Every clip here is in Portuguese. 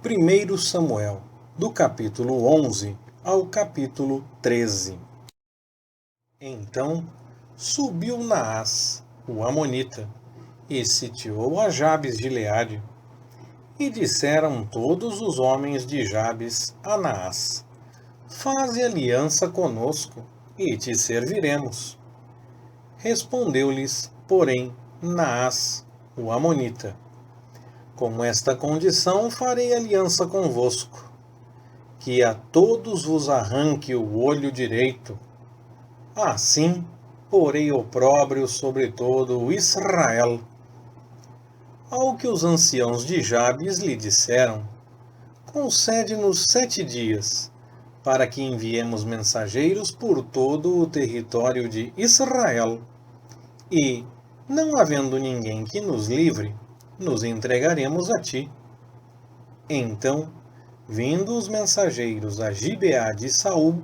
1 Samuel, do capítulo 11 ao capítulo 13. Então subiu Naás, o amonita, e sitiou a Jabes de Gileade. E disseram todos os homens de Jabes a Naás: Faze aliança conosco, e te serviremos. Respondeu-lhes, porém, Naás, o amonita: Com esta condição farei aliança convosco, que a todos vos arranque o olho direito. Assim, porei opróbrio sobre todo o Israel. Ao que os anciãos de Jabes lhe disseram: Concede-nos 7 dias, para que enviemos mensageiros por todo o território de Israel. E, não havendo ninguém que nos livre, nos entregaremos a ti. Então, vindo os mensageiros a Gibeá de Saul,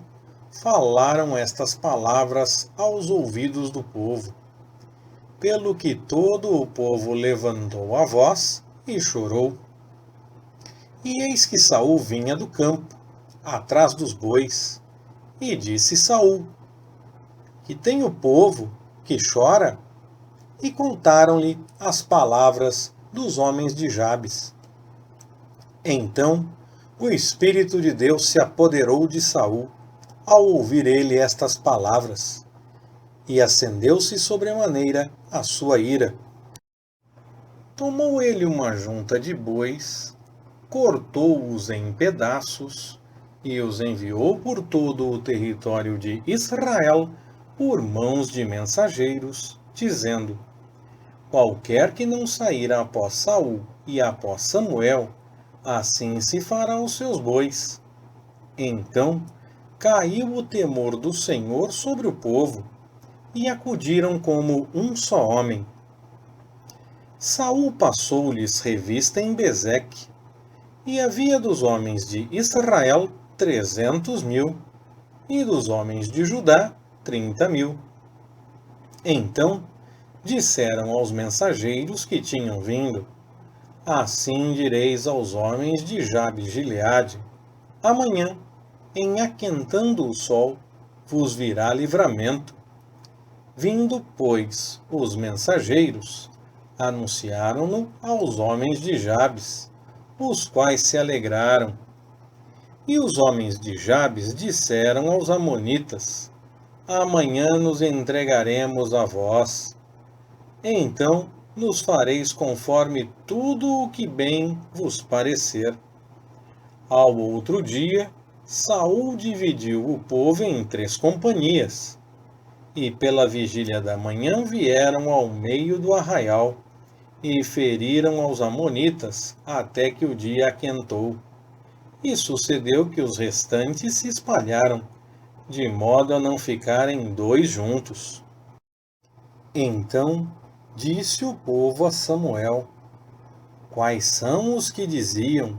falaram estas palavras aos ouvidos do povo. Pelo que todo o povo levantou a voz e chorou. E eis que Saul vinha do campo, atrás dos bois, e disse Saul: Que tem o povo que chora? E contaram-lhe as palavras dos homens de Jabes. Então o Espírito de Deus se apoderou de Saul, ao ouvir ele estas palavras, e acendeu-se sobremaneira a sua ira. Tomou ele uma junta de bois, cortou-os em pedaços, e os enviou por todo o território de Israel por mãos de mensageiros, dizendo: Qualquer que não sair após Saul e após Samuel, assim se fará aos seus bois. Então caiu o temor do Senhor sobre o povo, e acudiram como um só homem. Saul passou-lhes revista em Bezeque, e havia dos homens de Israel 300.000, e dos homens de Judá 30.000. Então disseram aos mensageiros que tinham vindo: Assim direis aos homens de Jabes de Gileade: Amanhã, em aquentando o sol, vos virá livramento. Vindo, pois, os mensageiros, anunciaram-no aos homens de Jabes, os quais se alegraram. E os homens de Jabes disseram aos amonitas: Amanhã nos entregaremos a vós. Então nos fareis conforme tudo o que bem vos parecer. Ao outro dia, Saul dividiu o povo em 3 companhias, e pela vigília da manhã vieram ao meio do arraial, e feriram aos amonitas até que o dia aquentou. E sucedeu que os restantes se espalharam, de modo a não ficarem 2 juntos. Então disse o povo a Samuel: Quais são os que diziam: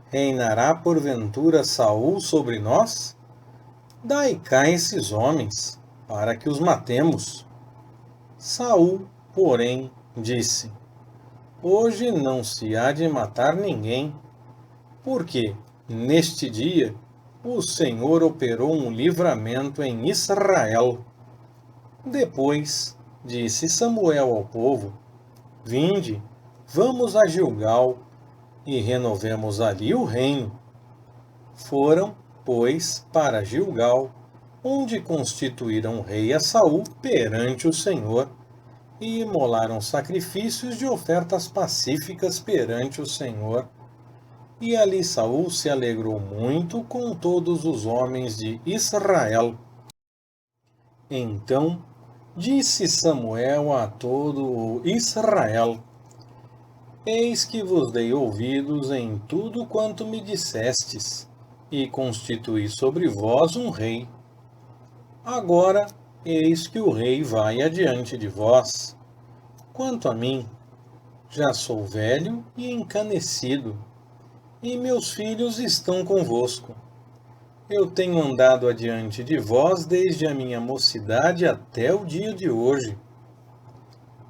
Reinará porventura Saul sobre nós? Dai cá esses homens, para que os matemos. Saul, porém, disse: Hoje não se há de matar ninguém, porque, neste dia, o Senhor operou um livramento em Israel. Depois disse Samuel ao povo: Vinde, vamos a Gilgal, e renovemos ali o reino. Foram, pois, para Gilgal, onde constituíram rei a Saul perante o Senhor, e imolaram sacrifícios de ofertas pacíficas perante o Senhor. E ali Saul se alegrou muito com todos os homens de Israel. Então disse Samuel a todo o Israel: Eis que vos dei ouvidos em tudo quanto me dissestes, e constituí sobre vós um rei. Agora, eis que o rei vai adiante de vós. Quanto a mim, já sou velho e encanecido, e meus filhos estão convosco. Eu tenho andado adiante de vós desde a minha mocidade até o dia de hoje.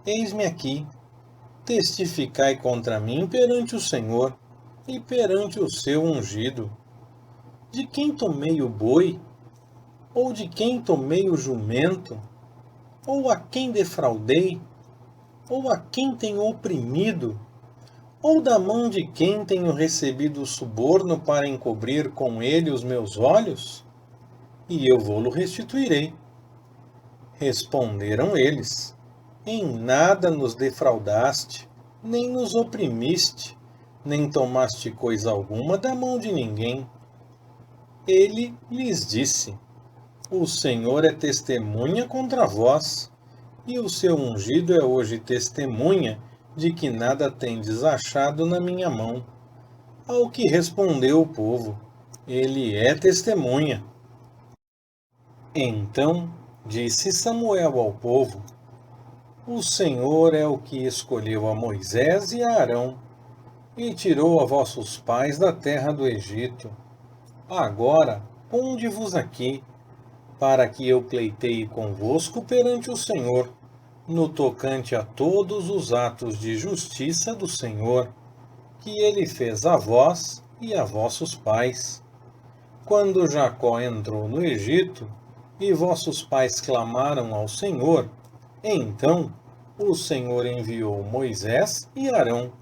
Eis-me aqui, testificai contra mim perante o Senhor, e perante o seu ungido. De quem tomei o boi? Ou de quem tomei o jumento? Ou a quem defraudei? Ou a quem tenho oprimido? Ou da mão de quem tenho recebido suborno para encobrir com ele os meus olhos? E eu vou-lo restituirei. Responderam eles: Em nada nos defraudaste, nem nos oprimiste, nem tomaste coisa alguma da mão de ninguém. Ele lhes disse: O Senhor é testemunha contra vós, e o seu ungido é hoje testemunha de que nada tendes achado na minha mão. Ao que respondeu o povo: Ele é testemunha. Então disse Samuel ao povo: O Senhor é o que escolheu a Moisés e a Arão, e tirou a vossos pais da terra do Egito. Agora, ponde-vos aqui, para que eu pleiteie convosco perante o Senhor, no tocante a todos os atos de justiça do Senhor, que ele fez a vós e a vossos pais. Quando Jacó entrou no Egito, e vossos pais clamaram ao Senhor, então o Senhor enviou Moisés e Arão,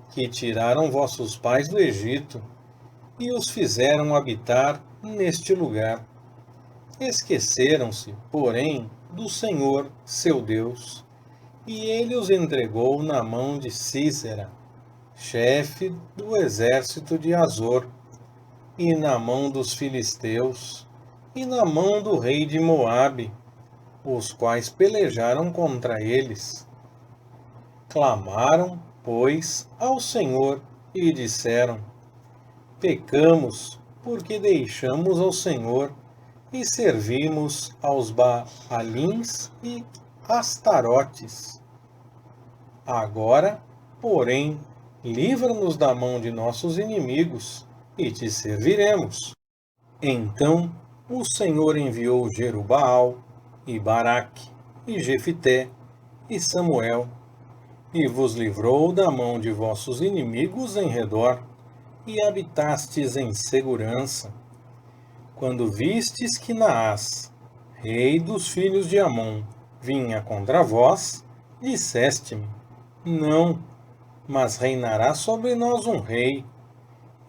que tiraram vossos pais do Egito, e os fizeram habitar neste lugar. Esqueceram-se, porém, do Senhor, seu Deus, e ele os entregou na mão de Sísera, chefe do exército de Azor, e na mão dos filisteus, e na mão do rei de Moabe, os quais pelejaram contra eles. Clamaram, pois, ao Senhor e disseram: Pecamos, porque deixamos ao Senhor e servimos aos Baalins e Astarotes. Agora, porém, livra-nos da mão de nossos inimigos e te serviremos. Então o Senhor enviou Jerubaal, e Baraque, e Jefité, e Samuel, e vos livrou da mão de vossos inimigos em redor, e habitastes em segurança. Quando vistes que Naás, rei dos filhos de Amon, vinha contra vós, disseste-me: Não, mas reinará sobre nós um rei.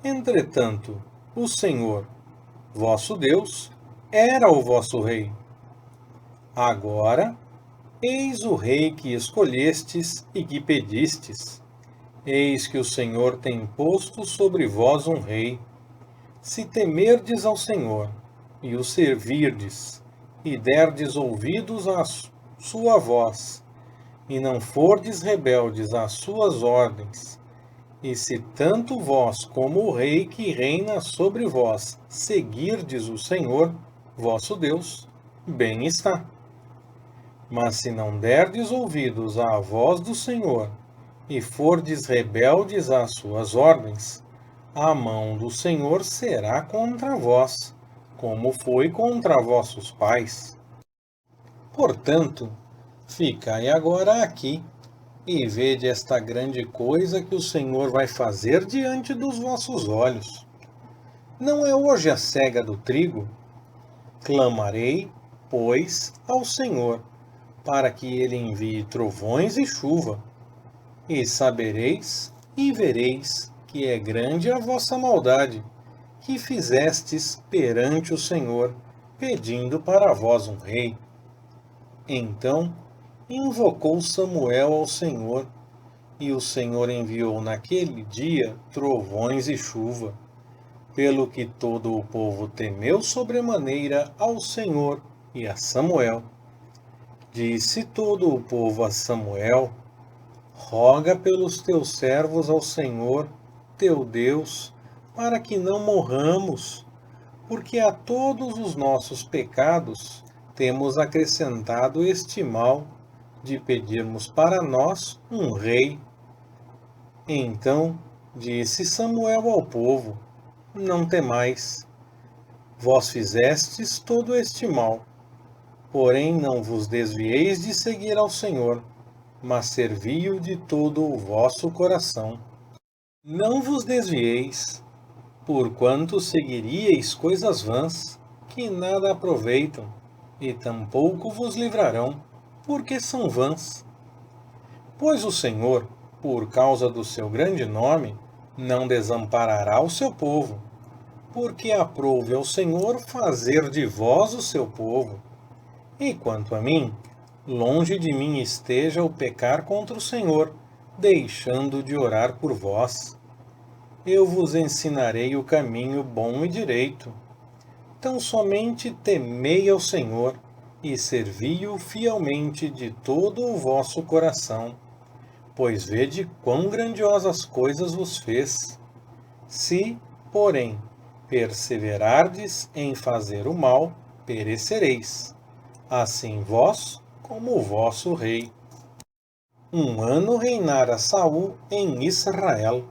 Entretanto, o Senhor, vosso Deus, era o vosso rei. Agora, eis o rei que escolhestes e que pedistes. Eis que o Senhor tem posto sobre vós um rei. Se temerdes ao Senhor, e o servirdes, e derdes ouvidos à sua voz, e não fordes rebeldes às suas ordens, e se tanto vós como o rei que reina sobre vós seguirdes o Senhor, vosso Deus, bem está. Mas se não derdes ouvidos à voz do Senhor, e fordes rebeldes às suas ordens, a mão do Senhor será contra vós, como foi contra vossos pais. Portanto, ficai agora aqui, e vede esta grande coisa que o Senhor vai fazer diante dos vossos olhos. Não é hoje a cega do trigo? Clamarei, pois, ao Senhor, para que ele envie trovões e chuva, e sabereis e vereis que é grande a vossa maldade, que fizestes perante o Senhor, pedindo para vós um rei. Então invocou Samuel ao Senhor, e o Senhor enviou naquele dia trovões e chuva, pelo que todo o povo temeu sobremaneira ao Senhor e a Samuel. Disse todo o povo a Samuel: Roga pelos teus servos ao Senhor, teu Deus, para que não morramos, porque a todos os nossos pecados temos acrescentado este mal de pedirmos para nós um rei. Então disse Samuel ao povo: Não temais, vós fizestes todo este mal, porém não vos desvieis de seguir ao Senhor, mas servi-o de todo o vosso coração. Não vos desvieis, porquanto seguiríeis coisas vãs, que nada aproveitam, e tampouco vos livrarão, porque são vãs. Pois o Senhor, por causa do seu grande nome, não desamparará o seu povo, porque aprouve ao Senhor fazer de vós o seu povo. E quanto a mim, longe de mim esteja o pecar contra o Senhor, deixando de orar por vós. Eu vos ensinarei o caminho bom e direito. Tão somente temei ao Senhor, e servi-o fielmente de todo o vosso coração. Pois vede quão grandiosas coisas vos fez. Se, porém, perseverardes em fazer o mal, perecereis, assim vós como o vosso rei. 1 ano reinara Saul em Israel.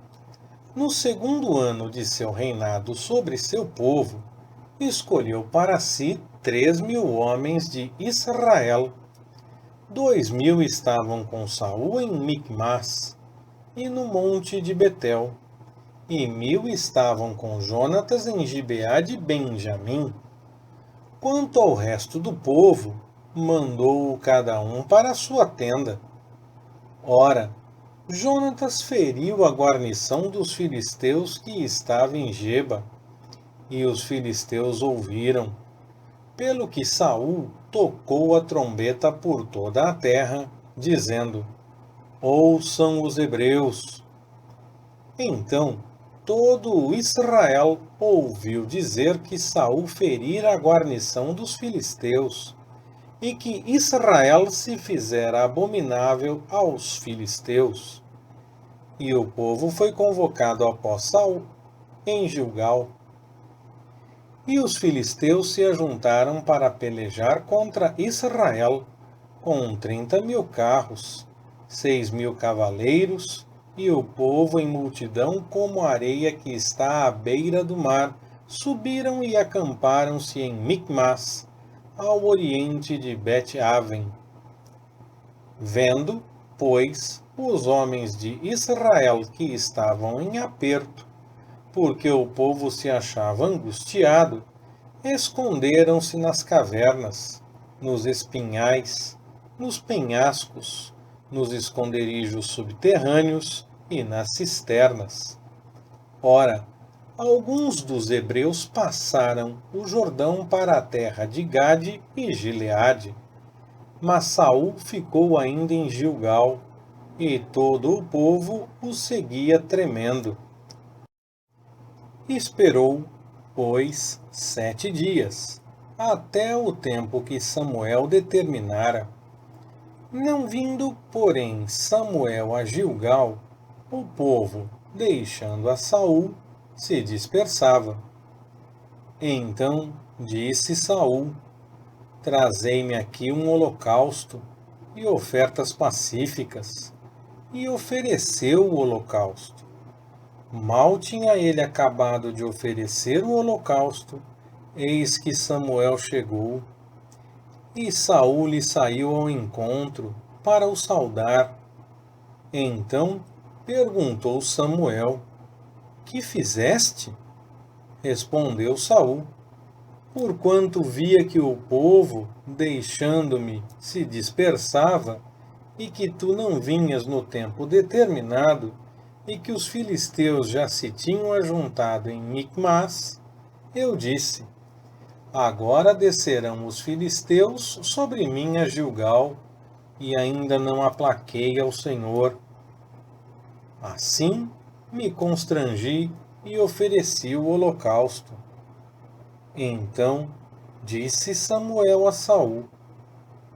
No 2º ano de seu reinado sobre seu povo, escolheu para si 3.000 homens de Israel. 2.000 estavam com Saul em Micmas e no monte de Betel, e 1.000 estavam com Jonatas em Gibeá de Benjamim. Quanto ao resto do povo, mandou-o cada um para a sua tenda. Ora, Jonatas feriu a guarnição dos filisteus que estava em Geba, e os filisteus ouviram, pelo que Saul tocou a trombeta por toda a terra, dizendo: Ouçam os hebreus. Então todo o Israel ouviu dizer que Saul ferira a guarnição dos filisteus, e que Israel se fizera abominável aos filisteus. E o povo foi convocado após Saul, em Gilgal. E os filisteus se ajuntaram para pelejar contra Israel, com 30.000 carros, 6.000 cavaleiros, e o povo em multidão como a areia que está à beira do mar, subiram e acamparam-se em Micmas, ao oriente de Bet-Aven. Vendo, pois, os homens de Israel que estavam em aperto, porque o povo se achava angustiado, esconderam-se nas cavernas, nos espinhais, nos penhascos, nos esconderijos subterrâneos e nas cisternas. Ora, alguns dos hebreus passaram o Jordão para a terra de Gade e Gileade, mas Saul ficou ainda em Gilgal, e todo o povo o seguia tremendo. Esperou, pois, 7 dias, até o tempo que Samuel determinara. Não vindo, porém, Samuel a Gilgal, o povo, deixando a Saul, se dispersava. Então disse Saul: Trazei-me aqui um holocausto e ofertas pacíficas. E ofereceu o holocausto. Mal tinha ele acabado de oferecer o holocausto, eis que Samuel chegou, e Saul lhe saiu ao encontro para o saudar. Então perguntou Samuel: Que fizeste? Respondeu Saul: Porquanto via que o povo, deixando-me, se dispersava, e que tu não vinhas no tempo determinado, e que os filisteus já se tinham ajuntado em Micmas, eu disse: Agora descerão os filisteus sobre mim a Gilgal, e ainda não aplaquei ao Senhor. Assim me constrangi e ofereci o holocausto. Então disse Samuel a Saul: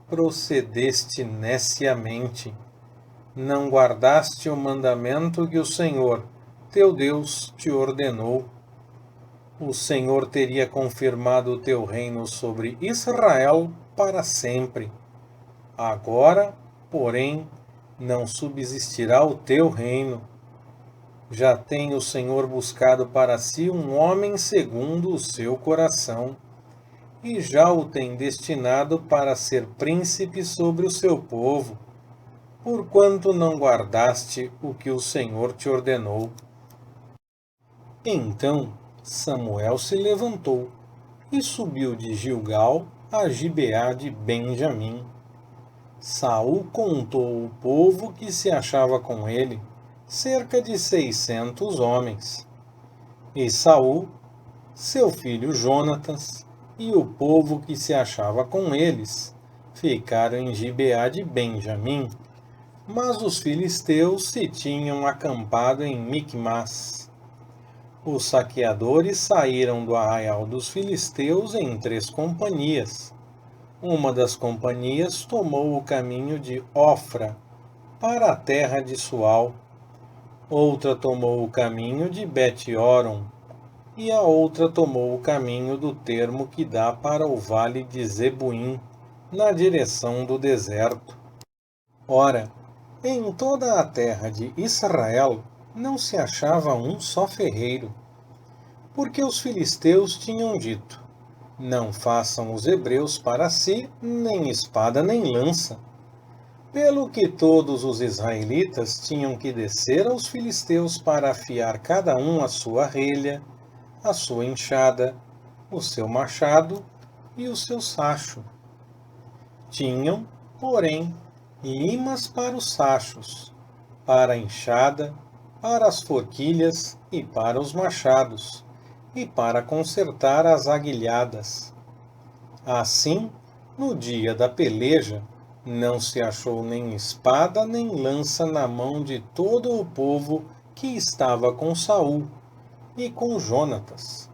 Procedeste neciamente. Não guardaste o mandamento que o Senhor, teu Deus, te ordenou. O Senhor teria confirmado o teu reino sobre Israel para sempre. Agora, porém, não subsistirá o teu reino. Já tem o Senhor buscado para si um homem segundo o seu coração, e já o tem destinado para ser príncipe sobre o seu povo, porquanto não guardaste o que o Senhor te ordenou. Então Samuel se levantou e subiu de Gilgal a Gibeá de Benjamim. Saul contou o povo que se achava com ele, cerca de 600 homens. E Saul, seu filho Jonatas, e o povo que se achava com eles, ficaram em Gibeá de Benjamim, mas os filisteus se tinham acampado em Micmas. Os saqueadores saíram do arraial dos filisteus em 3 companhias. Uma das companhias tomou o caminho de Ofra, para a terra de Sual. Outra tomou o caminho de Bet-Horon, e a outra tomou o caminho do termo que dá para o vale de Zebuim, na direção do deserto. Ora, em toda a terra de Israel não se achava um só ferreiro, porque os filisteus tinham dito: não façam os hebreus para si nem espada nem lança. Pelo que todos os israelitas tinham que descer aos filisteus para afiar cada um a sua relha, a sua enxada, o seu machado e o seu sacho. Tinham, porém, limas para os sachos, para a enxada, para as forquilhas e para os machados, e para consertar as aguilhadas. Assim, no dia da peleja, não se achou nem espada nem lança na mão de todo o povo que estava com Saul e com Jonatas.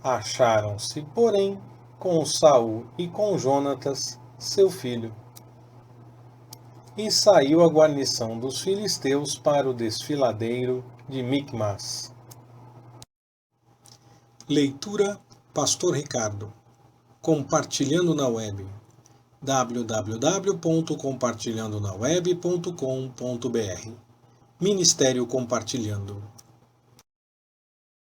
Acharam-se, porém, com Saul e com Jonatas, seu filho. E saiu a guarnição dos filisteus para o desfiladeiro de Micmas. Leitura Pastor Ricardo. Compartilhando na web. www.compartilhandonaweb.com.br Ministério Compartilhando.